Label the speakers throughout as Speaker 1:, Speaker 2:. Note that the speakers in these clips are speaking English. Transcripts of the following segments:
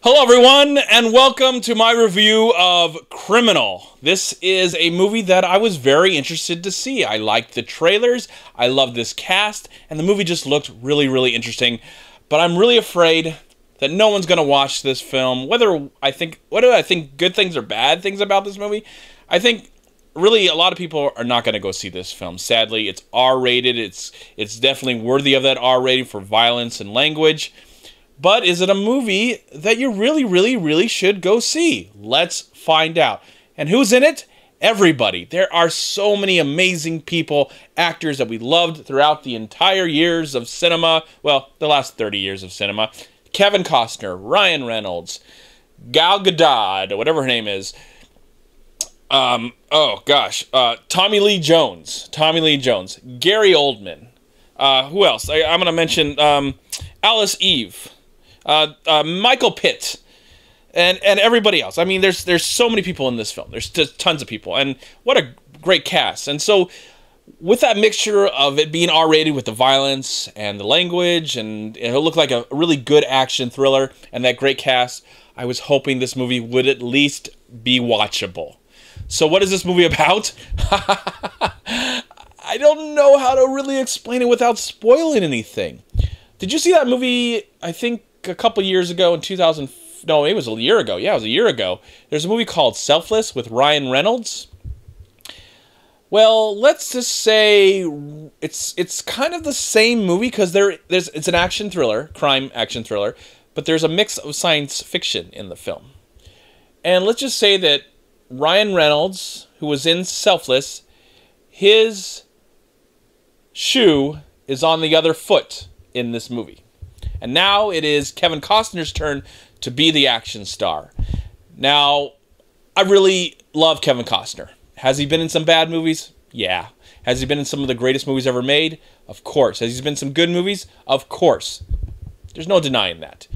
Speaker 1: Hello everyone, and welcome to my review of Criminal. This is a movie that I was very interested to see. I liked the trailers, I loved this cast, and the movie just looked really interesting. But I'm really afraid that no one's going to watch this film. Whether I think good things or bad things about this movie, I think really a lot of people are not going to go see this film. Sadly, it's R-rated. It's definitely worthy of that R rating for violence and language. But is it a movie that you really should go see? Let's find out. And who's in it? Everybody. There are so many amazing people, actors that we loved throughout the entire years of cinema. Well, the last 30 years of cinema. Kevin Costner, Ryan Reynolds, Gal Gadot, whatever her name is. Tommy Lee Jones. Gary Oldman. Who else? I'm going to mention Alice Eve. Michael Pitt, and everybody else. I mean, there's so many people in this film. There's just tons of people, and what a great cast. And so, with that mixture of it being R-rated with the violence and the language, and it looked like a really good action thriller, and that great cast, I was hoping this movie would at least be watchable. So, what is this movie about? I don't know how to really explain it without spoiling anything. Did you see that movie? I think a couple years ago in 2000. No, it was a year ago. Yeah, it was a year ago. There's a movie called Selfless with Ryan Reynolds. Well, let's just say it's kind of the same movie because it's an action thriller, crime action thriller, but there's a mix of science fiction in the film. And let's just say that Ryan Reynolds, who was in Selfless, his shoe is on the other foot in this movie. And now it is Kevin Costner's turn to be the action star. Now, I really love Kevin Costner. Has he been in some bad movies? Yeah. Has he been in some of the greatest movies ever made? Of course. Has he been in some good movies? Of course. There's no denying that.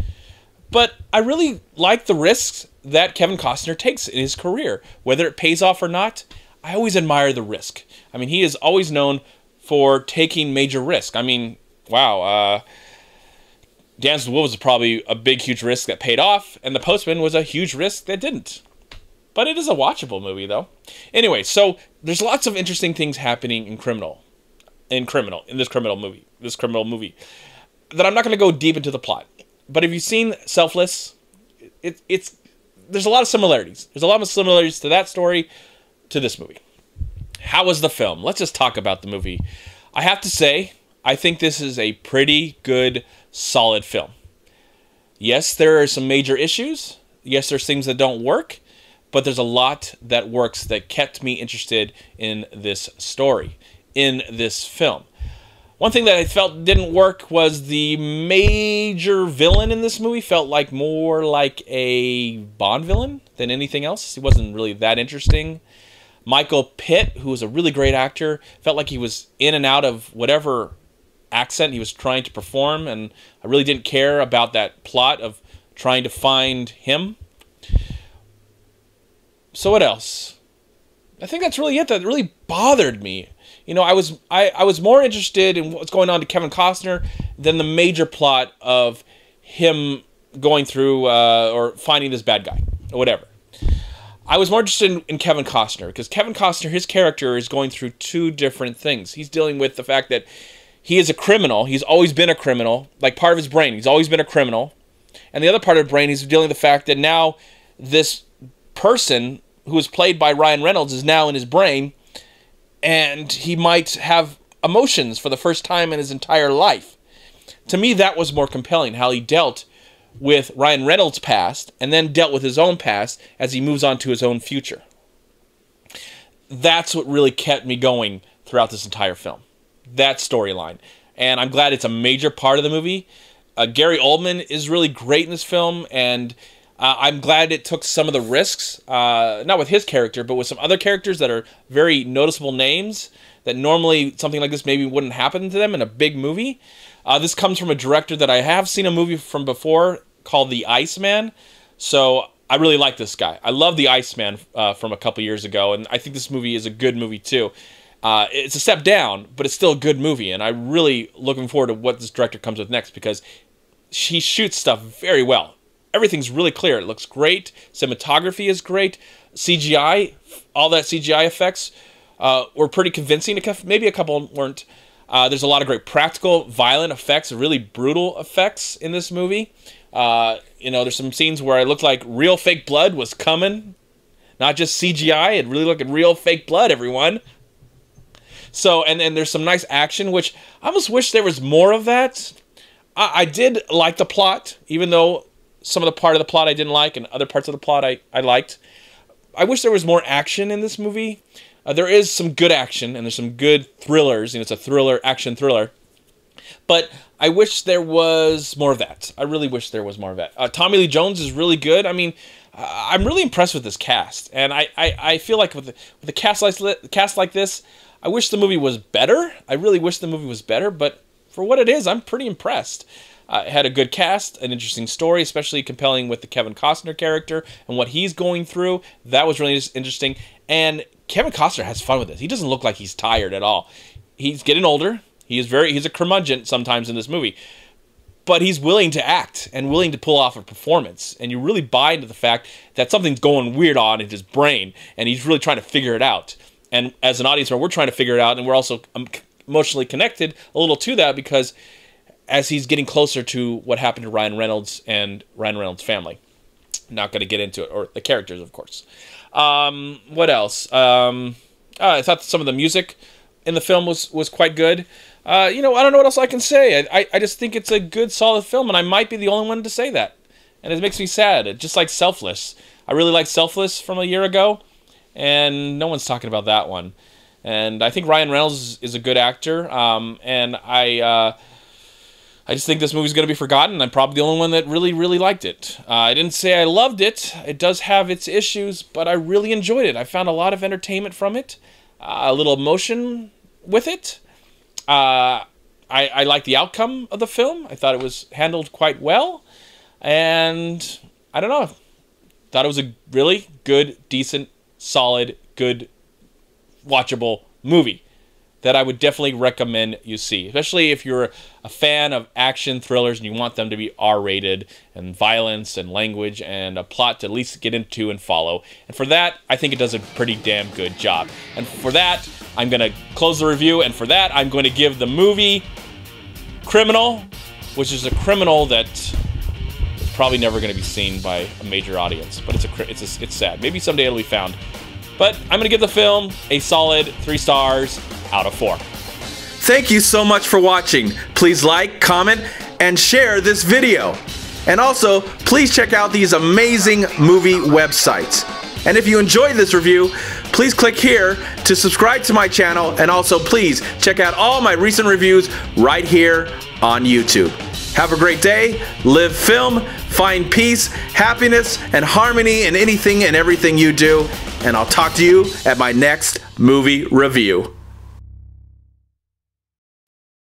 Speaker 1: But I really like the risks that Kevin Costner takes in his career. Whether it pays off or not, I always admire the risk. I mean, he is always known for taking major risk. I mean, wow, Dance with the Wolves was probably a big, huge risk that paid off, and The Postman was a huge risk that didn't. But it is a watchable movie, though. Anyway, so there's lots of interesting things happening in this criminal movie, that I'm not going to go deep into the plot. But if you've seen Selfless, there's a lot of similarities. There's a lot of similarities to that story to this movie. How was the film? Let's just talk about the movie. I have to say, I think this is a pretty good, solid film. Yes, there are some major issues. Yes, there's things that don't work. But there's a lot that works that kept me interested in this story, in this film. One thing that I felt didn't work was the major villain in this movie felt like more like a Bond villain than anything else. He wasn't really that interesting. Michael Pitt, who was a really great actor, felt like he was in and out of whatever accent he was trying to perform, and I really didn't care about that plot of trying to find him. So what else? I think that's really it that really bothered me. You know, I was more interested in what's going on to Kevin Costner than the major plot of him going through or finding this bad guy or whatever. I was more interested in Kevin Costner because Kevin Costner, his character, is going through two different things. He's dealing with the fact that he is a criminal. He's always been a criminal. Like part of his brain, he's always been a criminal. And the other part of the brain, he's dealing with the fact that now this person who is played by Ryan Reynolds is now in his brain, and he might have emotions for the first time in his entire life. To me, that was more compelling, how he dealt with Ryan Reynolds' past and then dealt with his own past as he moves on to his own future. That's what really kept me going throughout this entire film. That storyline. And I'm glad it's a major part of the movie. Gary Oldman is really great in this film, and I'm glad it took some of the risks, not with his character, but with some other characters that are very noticeable names that normally something like this maybe wouldn't happen to them in a big movie. This comes from a director that I have seen a movie from before called The Iceman, so I really like this guy. I love The Iceman from a couple years ago, and I think this movie is a good movie too. It's a step down, but it's still a good movie, and I'm really looking forward to what this director comes with next because he shoots stuff very well. everything's really clear. It looks great. Cinematography is great. CGI, all that CGI effects were pretty convincing. Maybe a couple weren't. There's a lot of great practical, violent effects, really brutal effects in this movie. You know, there's some scenes where it looked like real fake blood was coming. Not just CGI. It really looked like real fake blood, everyone. So, and then there's some nice action, which I almost wish there was more of that. I did like the plot, even though some of the part of the plot I didn't like and other parts of the plot I liked. I wish there was more action in this movie. There is some good action, and there's some good thrillers. You know, it's a thriller, action thriller. But I wish there was more of that. I really wish there was more of that. Tommy Lee Jones is really good. I mean, I'm really impressed with this cast. And I feel like with a cast like this, I wish the movie was better. I really wish the movie was better, but for what it is, I'm pretty impressed. It had a good cast, an interesting story, especially compelling with the Kevin Costner character and what he's going through. That was really interesting. And Kevin Costner has fun with this. He doesn't look like he's tired at all. He's getting older. He's a curmudgeon sometimes in this movie. But he's willing to act and willing to pull off a performance. And you really buy into the fact that something's going weird on in his brain, and he's really trying to figure it out. And as an audience member, we're trying to figure it out, and we're also emotionally connected a little to that because as he's getting closer to what happened to Ryan Reynolds and Ryan Reynolds' family. Not going to get into it, or the characters, of course. What else? I thought some of the music in the film was quite good. You know, I don't know what else I can say. I just think it's a good, solid film, and I might be the only one to say that. And it makes me sad. Just like Selfless. I really liked Selfless from a year ago, and no one's talking about that one. And I think Ryan Reynolds is a good actor, and I just think this movie's going to be forgotten. I'm probably the only one that really, really liked it. I didn't say I loved it. It does have its issues, but I really enjoyed it. I found a lot of entertainment from it, a little emotion with it. I like the outcome of the film. I thought it was handled quite well. And I don't know. Thought it was a really good, decent, solid, good, watchable movie that I would definitely recommend you see, especially if you're a fan of action thrillers and you want them to be R-rated and violence and language and a plot to at least get into and follow. And for that, I think it does a pretty damn good job. And for that, I'm going to close the review, and for that, I'm going to give the movie Criminal, which is a criminal that is probably never going to be seen by a major audience, but it's sad. Maybe someday it'll be found. But I'm going to give the film a solid 3 stars out of 4. Thank you so much for watching. Please like, comment, and share this video. And also, please check out these amazing movie websites. And if you enjoyed this review, please click here to subscribe to my channel, and also please check out all my recent reviews right here on YouTube. Have a great day, live film, find peace, happiness, and harmony in anything and everything you do, and I'll talk to you at my next movie review.